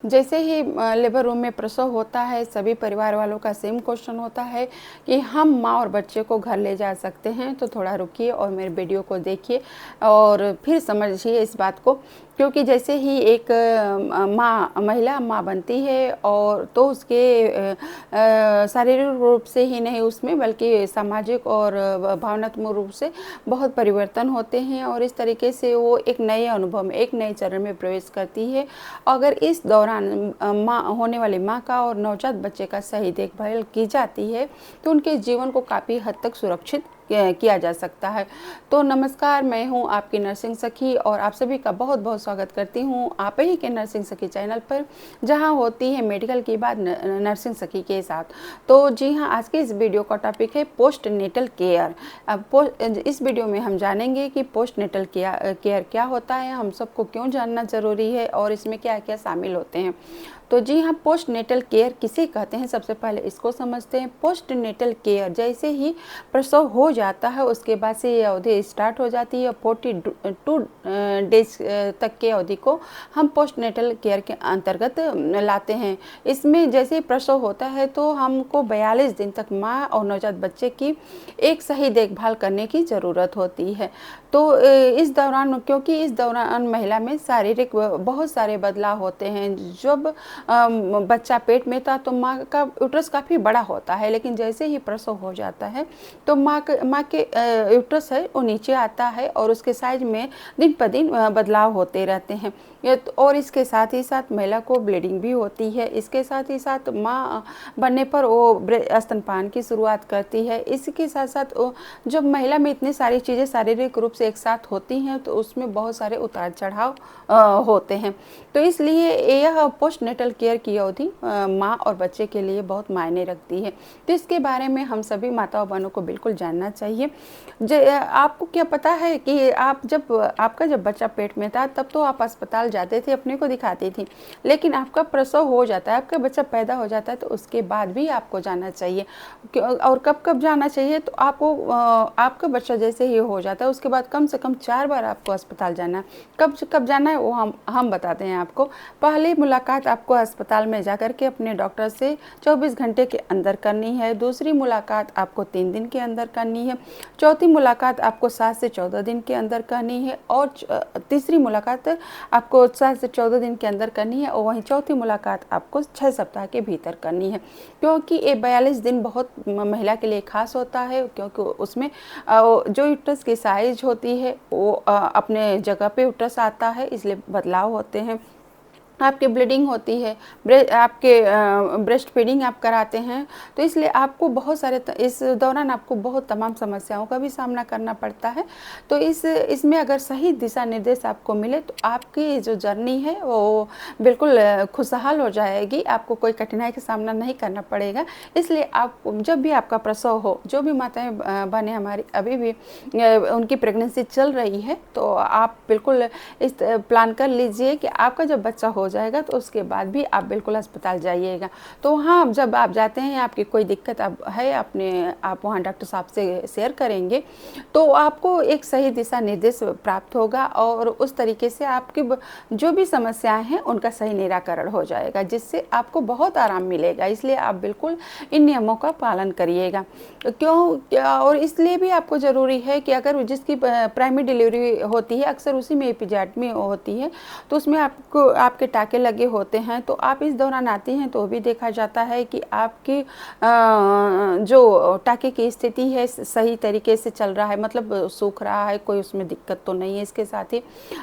जैसे ही labour room में प्रसव होता है, सभी परिवार वालों का सेम क्वेश्चन होता है कि हम माँ और बच्चे को घर ले जा सकते हैं। तो थोड़ा रुकिए और मेरे वीडियो को देखिए और फिर समझिए इस बात को, क्योंकि जैसे ही एक महिला माँ बनती है और तो उसके शारीरिक रूप से ही नहीं उसमें, बल्कि सामाजिक और भावनात्मक रूप से बहुत परिवर्तन होते हैं और इस तरीके से वो एक नए अनुभव में, एक नए चरण में प्रवेश करती है। अगर इस दौरान माँ होने वाली माँ का और नवजात बच्चे का सही देखभाल की जाती है तो उनके जीवन को काफ़ी हद तक सुरक्षित किया जा सकता है। तो नमस्कार, मैं हूं आपकी नर्सिंग सखी और आप सभी का बहुत बहुत स्वागत करती हूं आप ही के नर्सिंग सखी चैनल पर, जहां होती है मेडिकल की बात नर्सिंग सखी के साथ। तो जी हां, आज के इस वीडियो का टॉपिक है पोस्ट नेटल केयर। अब इस वीडियो में हम जानेंगे कि पोस्ट नेटल केयर क्या होता है, हम सबको क्यों जानना ज़रूरी है और इसमें क्या क्या शामिल होते हैं। तो जी हाँ, पोस्ट नेटल केयर किसे कहते हैं, सबसे पहले इसको समझते हैं। पोस्ट नेटल केयर, जैसे ही प्रसव हो जाता है उसके बाद से ये अवधि स्टार्ट हो जाती है। 42 डेज तक के अवधि को हम पोस्ट नेटल केयर के अंतर्गत लाते हैं। इसमें जैसे ही प्रसव होता है तो हमको 42 दिन तक माँ और नवजात बच्चे की एक सही देखभाल करने की ज़रूरत होती है। तो इस दौरान, क्योंकि इस दौरान महिला में शारीरिक बहुत सारे बदलाव होते हैं। जब बच्चा पेट में था तो माँ का यूट्रस काफ़ी बड़ा होता है, लेकिन जैसे ही प्रसव हो जाता है तो माँ के यूट्रस है वो नीचे आता है और उसके साइज में दिन पर दिन बदलाव होते रहते हैं। और इसके साथ ही साथ महिला को ब्लीडिंग भी होती है। इसके साथ ही साथ माँ बनने पर वो स्तनपान की शुरुआत करती है। इसके साथ साथ जब महिला में इतनी सारी चीज़ें शारीरिक रूप से एक साथ होती हैं तो उसमें बहुत सारे उतार चढ़ाव होते हैं। तो इसलिए यह पोस्ट नेटल केयर की अवधि माँ और बच्चे के लिए बहुत मायने रखती है। तो इसके बारे में हम सभी माताओं बहनों को बिल्कुल जानना चाहिए। आपको क्या पता है कि आपका जब बच्चा पेट में था तब तो आप अस्पताल जाते थे, अपने को दिखाती थी, लेकिन आपका प्रसव हो जाता है, आपका बच्चा पैदा हो जाता है तो उसके बाद भी आपको जाना चाहिए। और कब कब जाना चाहिए, तो आपको आपका बच्चा जैसे ही हो जाता है उसके बाद कम से कम 4 बार आपको अस्पताल जाना है। कब जाना है वो हम बताते हैं आपको। पहली मुलाकात आपको अस्पताल में जाकर के अपने डॉक्टर से 24 घंटे के अंदर करनी है। दूसरी मुलाकात आपको 3 दिन के अंदर करनी है। चौथी मुलाकात आपको 7 से 14 दिन के अंदर करनी है और तीसरी मुलाकात आपको 7 से 14 दिन के अंदर करनी है और वहीं चौथी मुलाकात आपको 6 सप्ताह के भीतर करनी है। क्योंकि ये 42 दिन बहुत महिला के लिए खास होता है, क्योंकि उसमें जो यूट्रस की साइज होती है वो अपने जगह पे यूट्रस आता है, इसलिए बदलाव होते हैं। आपकी ब्लीडिंग होती है, आपके ब्रेस्ट फीडिंग आप कराते हैं, तो इसलिए आपको बहुत सारे इस दौरान आपको बहुत तमाम समस्याओं का भी सामना करना पड़ता है। तो इसमें अगर सही दिशा निर्देश आपको मिले तो आपकी जो जर्नी है वो बिल्कुल खुशहाल हो जाएगी, आपको कोई कठिनाई का सामना नहीं करना पड़ेगा। इसलिए आप जब भी आपका प्रसव हो, जो भी माताएं बहनें हमारी अभी भी उनकी प्रेगनेंसी चल रही है, तो आप बिल्कुल इस प्लान कर लीजिए कि आपका जब बच्चा हो जाएगा तो उसके बाद भी आप बिल्कुल अस्पताल जाइएगा। तो वहाँ जब आप जाते हैं, आपकी कोई दिक्कत है, आप वहाँ डॉक्टर साहब से शेयर करेंगे तो आपको एक सही दिशा निर्देश प्राप्त होगा और उस तरीके से आपकी जो भी समस्याएं हैं उनका सही निराकरण हो जाएगा, जिससे आपको बहुत आराम मिलेगा। इसलिए आप बिल्कुल इन नियमों का पालन करिएगा। क्यों और इसलिए भी आपको ज़रूरी है कि अगर जिसकी प्राइमरी डिलीवरी होती है, अक्सर उसी में एपिजाटमी होती है, तो उसमें आपके टाके लगे होते हैं, तो आप इस दौरान आती हैं तो भी देखा जाता है कि आपकी जो टाके की स्थिति है सही तरीके से चल रहा है, मतलब सूख रहा है, कोई उसमें दिक्कत तो नहीं है। इसके साथ ही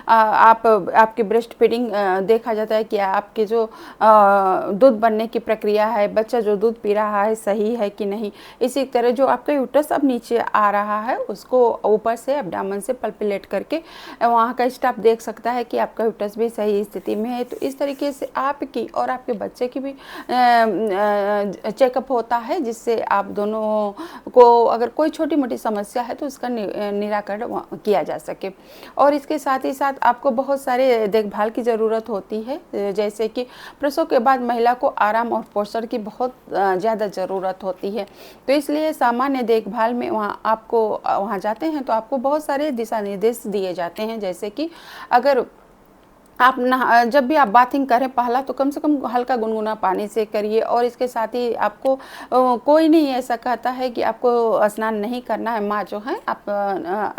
आपकी ब्रेस्ट फीडिंग देखा जाता है कि आपके जो दूध बनने की प्रक्रिया है, बच्चा जो दूध पी रहा है सही है कि नहीं। इसी तरह जो आपका यूट्रस अब नीचे आ रहा है उसको ऊपर से एब्डामन से पल्पिलेट करके वहाँ का स्टाफ देख सकता है कि आपका यूट्रस भी सही स्थिति में है। तो इस तरीके से आपकी और आपके बच्चे की भी चेकअप होता है, जिससे आप दोनों को अगर कोई छोटी मोटी समस्या है तो उसका निराकरण किया जा सके। और इसके साथ ही साथ आपको बहुत सारे देखभाल की ज़रूरत होती है, जैसे कि प्रसव के बाद महिला को आराम और पोषण की बहुत ज़्यादा ज़रूरत होती है। तो इसलिए सामान्य देखभाल में वहाँ जाते हैं तो आपको बहुत सारे दिशा निर्देश दिए जाते हैं, जैसे कि अगर आप नहा जब भी आप बाथिंग करें पहला तो कम से कम हल्का गुनगुना पानी से करिए, और इसके साथ ही आपको कोई नहीं ऐसा कहता है कि आपको स्नान नहीं करना है। माँ जो है आप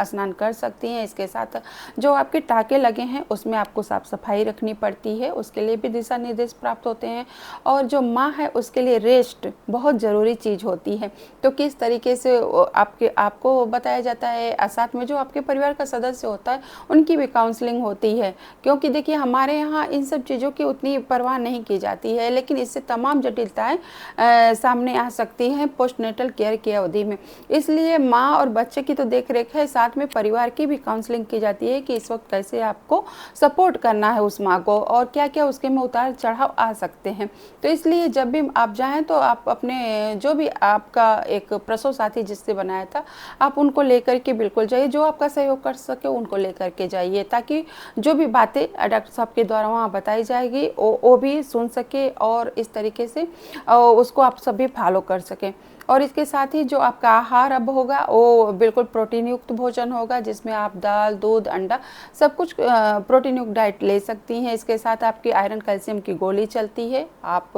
स्नान कर सकती हैं। इसके साथ जो आपके टाँके लगे हैं उसमें आपको साफ़ सफाई रखनी पड़ती है, उसके लिए भी दिशा निर्देश प्राप्त होते हैं। और जो माँ है उसके लिए रेस्ट बहुत ज़रूरी चीज़ होती है। तो किस तरीके से आपको बताया जाता है, साथ में जो आपके परिवार का सदस्य होता है उनकी भी काउंसलिंग होती है, क्योंकि देखिए हमारे यहाँ इन सब चीज़ों की उतनी परवाह नहीं की जाती है, लेकिन इससे तमाम जटिलताएं सामने आ सकती हैं पोस्टनेटल केयर की अवधि में। इसलिए माँ और बच्चे की तो देख रेख है, साथ में परिवार की भी काउंसलिंग की जाती है कि इस वक्त कैसे आपको सपोर्ट करना है उस माँ को, और क्या क्या उसके में उतार चढ़ाव आ सकते हैं। तो इसलिए जब भी आप जाएँ तो आप अपने जो भी आपका एक प्रसव साथी जिससे बनाया था आप उनको लेकर के बिल्कुल जाइए, जो आपका सहयोग कर सके उनको लेकर के जाइए, ताकि जो भी बातें डॉक्टर साहब के द्वारा वहाँ बताई जाएगी वो भी सुन सके, और इस तरीके से उसको आप सभी फॉलो कर सकें। और इसके साथ ही जो आपका आहार अब होगा वो बिल्कुल प्रोटीन युक्त भोजन होगा, जिसमें आप दाल, दूध, अंडा सब कुछ प्रोटीन युक्त डाइट ले सकती हैं। इसके साथ आपकी आयरन कैल्शियम की गोली चलती है, आप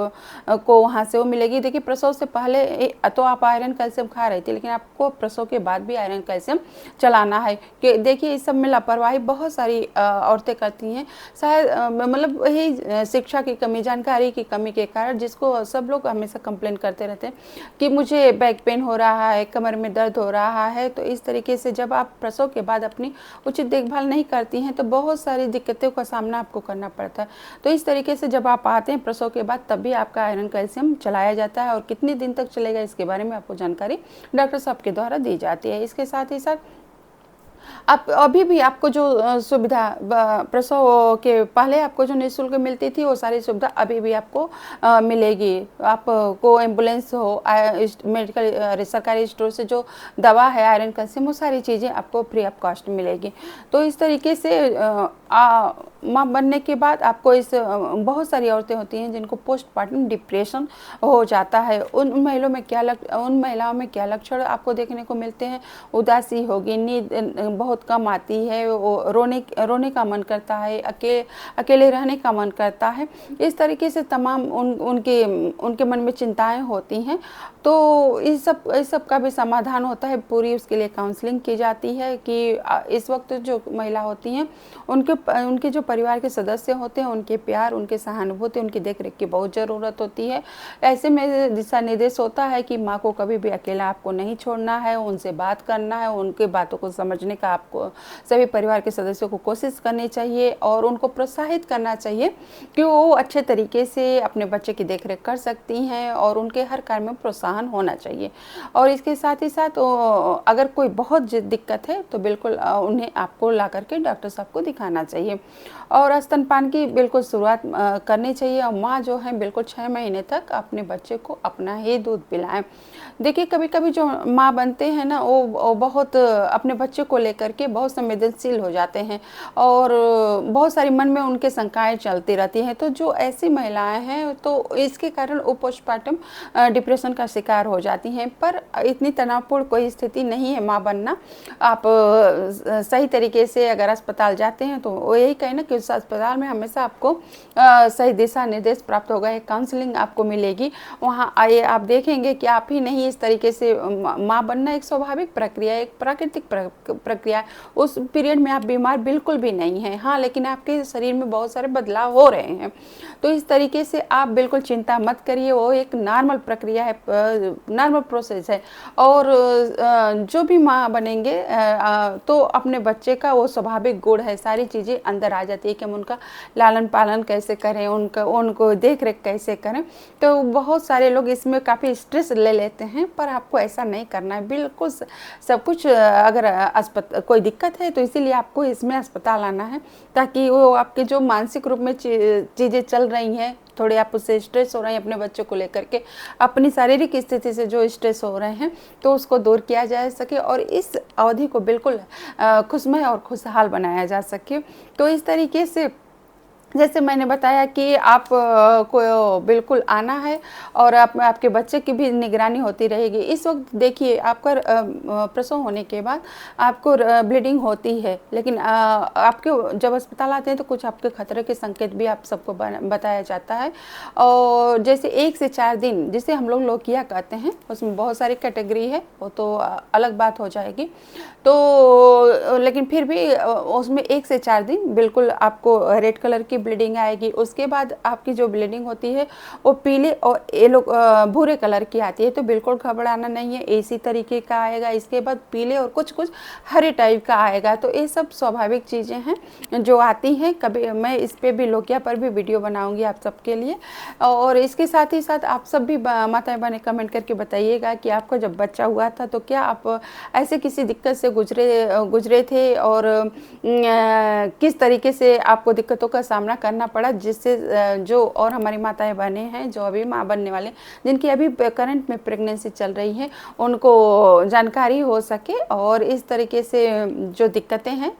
को वहाँ से वो मिलेगी। देखिए प्रसव से पहले तो आप आयरन कैल्शियम खा रही थी, लेकिन आपको प्रसव के बाद भी आयरन कैल्शियम चलाना है। कि देखिए इस सब में लापरवाही बहुत सारी औरतें करती हैं, शायद मतलब यही शिक्षा की कमी, जानकारी की कमी के कारण, जिसको सब लोग हमेशा कंप्लेन करते रहते हैं कि मुझे बैक पेन हो रहा है, कमर में दर्द हो रहा है। तो इस तरीके से जब आप प्रसव के बाद अपनी उचित देखभाल नहीं करती हैं तो बहुत सारी दिक्कतों का सामना आपको करना पड़ता है। तो इस तरीके से जब आप आते हैं प्रसव के बाद, तभी आपका आयरन कैल्शियम चलाया जाता है, और कितने दिन तक चलेगा इसके बारे में आपको जानकारी डॉक्टर साहब के द्वारा दी जाती है। इसके साथ ही साथ आप अभी भी आपको जो सुविधा प्रसव के पहले आपको जो निःशुल्क मिलती थी वो सारी सुविधा अभी भी आपको मिलेगी। आपको एम्बुलेंस हो, मेडिकल सरकारी स्टोर से जो दवा है आयरन कैल्शियम, वो सारी चीज़ें आपको फ्री ऑफ कॉस्ट मिलेगी। तो इस तरीके से माँ बनने के बाद आपको बहुत सारी औरतें होती हैं जिनको पोस्टपार्टम डिप्रेशन हो जाता है। उन महिलाओं में क्या लक्षण आपको देखने को मिलते हैं? उदासी होगी, नींद बहुत कम आती है, वो रोने का मन करता है, अकेले रहने का मन करता है। इस तरीके से तमाम उनके मन में चिंताएं होती हैं। तो इस सब का भी समाधान होता है, पूरी उसके लिए काउंसलिंग की जाती है कि इस वक्त जो महिला होती हैं उनके जो परिवार के सदस्य होते हैं उनके प्यार, उनके सहानुभूति, उनकी देखरेख की बहुत ज़रूरत होती है। ऐसे में दिशा निर्देश होता है कि माँ को कभी भी अकेला आपको नहीं छोड़ना है, उनसे बात करना है, उनके बातों को समझने का आपको सभी परिवार के सदस्यों को कोशिश करनी चाहिए, और उनको प्रोत्साहित करना चाहिए कि वो अच्छे तरीके से अपने बच्चे की देखरेख कर सकती हैं, और उनके हर कार्य में प्रोत्साहन होना चाहिए। और इसके साथ ही साथ अगर कोई बहुत दिक्कत है तो बिल्कुल उन्हें आपको ला करके डॉक्टर साहब को दिखाना चाहिए। और स्तनपान की बिल्कुल शुरुआत करनी चाहिए, और माँ जो है बिल्कुल 6 महीने तक अपने बच्चे को अपना ही दूध पिलाएं। देखिए कभी कभी जो माँ बनते हैं ना वो बहुत अपने बच्चे को लेकर के बहुत संवेदनशील हो जाते हैं, और बहुत सारी मन में उनके शंकाएं चलती रहती हैं। तो जो ऐसी महिलाएं हैं तो इसके कारण वो पोस्टपार्टम डिप्रेशन का शिकार हो जाती हैं। पर इतनी तनावपूर्ण कोई स्थिति नहीं है माँ बनना। आप सही तरीके से अगर अस्पताल जाते हैं तो वो यही कहें ना कि उस अस्पताल में हमेशा आपको सही दिशा निर्देश प्राप्त होगा, एक काउंसलिंग आपको मिलेगी। वहाँ आइए, आप देखेंगे कि आप ही नहीं, इस तरीके से माँ बनना एक स्वाभाविक प्रक्रिया, एक प्राकृतिक प्रक्रिया है। उस पीरियड में आप बीमार बिल्कुल भी नहीं हैं, हाँ, लेकिन आपके शरीर में बहुत सारे बदलाव हो रहे हैं। तो इस तरीके से आप बिल्कुल चिंता मत करिए, वो एक नॉर्मल प्रक्रिया है, नॉर्मल प्रोसेस है। और जो भी माँ बनेंगे तो अपने बच्चे का वो स्वाभाविक गुण है, सारी चीज़ें अंदर आ जाती है कि हम उनका लालन पालन कैसे करें, उनको देख रेख कैसे करें। तो बहुत सारे लोग इसमें काफ़ी स्ट्रेस ले लेते हैं, पर आपको ऐसा नहीं करना है। बिल्कुल सब कुछ अगर कोई दिक्कत है तो इसीलिए आपको इसमें अस्पताल आना है, ताकि वो आपके जो मानसिक रूप में चीज़ें चल रही हैं, थोड़े आप उससे स्ट्रेस हो रहे हैं अपने बच्चों को लेकर के, अपनी शारीरिक स्थिति से जो स्ट्रेस हो रहे हैं, तो उसको दूर किया जा सके और इस अवधि को बिल्कुल खुशमय और खुशहाल बनाया जा सके। तो इस तरीके से जैसे मैंने बताया कि आप को बिल्कुल आना है और आपके बच्चे की भी निगरानी होती रहेगी। इस वक़्त देखिए आपका प्रसव होने के बाद आपको ब्लीडिंग होती है, लेकिन आपके जब अस्पताल आते हैं तो कुछ आपके खतरे के संकेत भी आप सबको बताया जाता है। और जैसे 1 से 4 दिन जिसे हम लोग लोकिया कहते हैं, उसमें बहुत सारी कैटेगरी है, वो तो अलग बात हो जाएगी। तो लेकिन फिर भी उसमें 1 से 4 दिन बिल्कुल आपको रेड कलर की ब्लीडिंग आएगी। उसके बाद आपकी जो ब्लीडिंग होती है वो पीले और येलो भूरे कलर की आती है, तो बिल्कुल घबराना नहीं है, इसी तरीके का आएगा। इसके बाद पीले और कुछ कुछ हरे टाइप का आएगा। तो ये सब स्वाभाविक चीज़ें हैं जो आती हैं। कभी मैं इस पे भी लोकिया पर भी वीडियो बनाऊंगी आप सबके लिए। और इसके साथ ही साथ आप सब भी माताएं बहनें कमेंट करके बताइएगा कि आपका जब बच्चा हुआ था तो क्या आप ऐसे किसी दिक्कत से गुजरे थे, और किस तरीके से आपको दिक्कतों का सामना करना पड़ा, जिससे जो और हमारी माताएं बहनें हैं जो अभी माँ बनने वाले, जिनकी अभी करंट में प्रेगनेंसी चल रही है, उनको जानकारी हो सके और इस तरीके से जो दिक्कतें हैं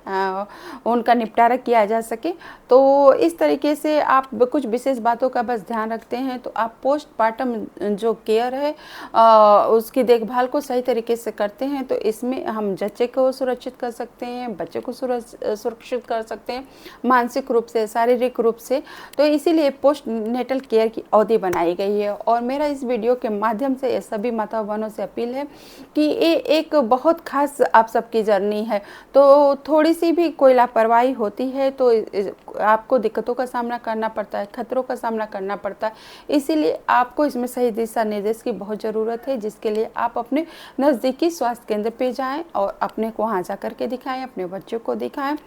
उनका निपटारा किया जा सके। तो इस तरीके से आप कुछ विशेष बातों का बस ध्यान रखते हैं तो आप पोस्टपार्टम जो केयर है उसकी देखभाल को सही तरीके से करते हैं, तो इसमें हम जच्चे को सुरक्षित कर सकते हैं, बच्चे को सुरक्षित कर सकते हैं, मानसिक रूप से, शारीरिक रूप से। तो इसीलिए पोस्ट नेटल केयर की अवधि बनाई गई है। और मेरा इस वीडियो के माध्यम से सभी माता बहनों से अपील है कि ये एक बहुत खास आप सबकी जर्नी है, तो थोड़ी सी भी कोई लापरवाही होती है तो आपको दिक्कतों का सामना करना पड़ता है, खतरों का सामना करना पड़ता है। इसीलिए आपको इसमें सही दिशा निर्देश की बहुत ज़रूरत है, जिसके लिए आप अपने नज़दीकी स्वास्थ्य केंद्र पे जाएं और अपने को वहाँ जा कर के दिखाएं, अपने बच्चों को दिखाएं।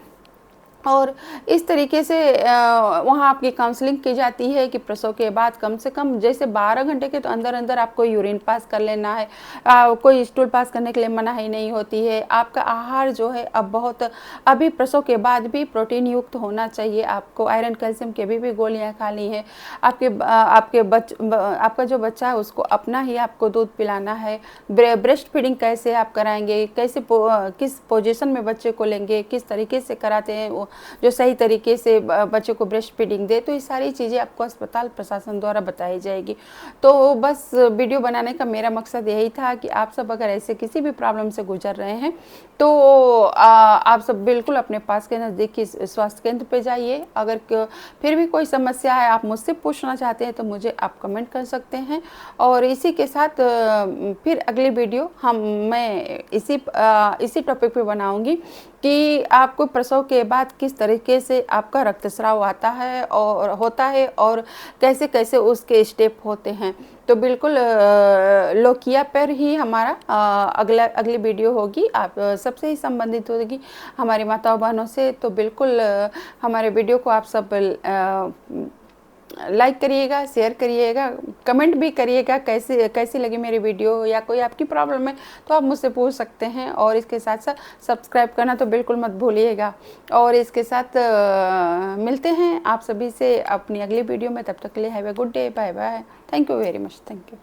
और इस तरीके से वहाँ आपकी काउंसलिंग की जाती है कि प्रसव के बाद कम से कम जैसे 12 घंटे के तो अंदर अंदर आपको यूरिन पास कर लेना है, कोई स्टूल पास करने के लिए मनाही नहीं होती है। आपका आहार जो है अब बहुत अभी प्रसव के बाद भी प्रोटीन युक्त होना चाहिए, आपको आयरन कैल्शियम की भी गोलियाँ खानी है। आपका जो बच्चा है उसको अपना ही आपको दूध पिलाना है। ब्रेस्ट फीडिंग कैसे आप कराएंगे, कैसे किस पोजीशन में बच्चे को लेंगे, किस तरीके से कराते हैं वो जो सही तरीके से बच्चे को ब्रेस्ट फीडिंग दे, तो ये सारी चीज़ें आपको अस्पताल प्रशासन द्वारा बताई जाएगी। तो बस वीडियो बनाने का मेरा मकसद यही था कि आप सब अगर ऐसे किसी भी प्रॉब्लम से गुजर रहे हैं तो आप सब बिल्कुल अपने पास के नज़दीकी स्वास्थ्य केंद्र पे जाइए। अगर फिर भी कोई समस्या है, आप मुझसे पूछना चाहते हैं तो मुझे आप कमेंट कर सकते हैं। और इसी के साथ फिर अगली वीडियो मैं इसी टॉपिक पे बनाऊंगी कि आपको प्रसव के बाद किस तरीके से आपका रक्तस्राव आता है और होता है और कैसे कैसे उसके स्टेप होते हैं। तो बिल्कुल लोकिया पर ही हमारा अगली वीडियो होगी, आप सबसे ही संबंधित होगी हमारी माताओं बहनों से। तो बिल्कुल हमारे वीडियो को आप सब लाइक करिएगा, शेयर करिएगा, कमेंट भी करिएगा कैसी लगी मेरी वीडियो, या कोई आपकी प्रॉब्लम है तो आप मुझसे पूछ सकते हैं। और इसके साथ साथ सब्सक्राइब करना तो बिल्कुल मत भूलिएगा। और इसके साथ मिलते हैं आप सभी से अपनी अगली वीडियो में, तब तक के लिए have a good day, bye bye, thank you very much, thank you.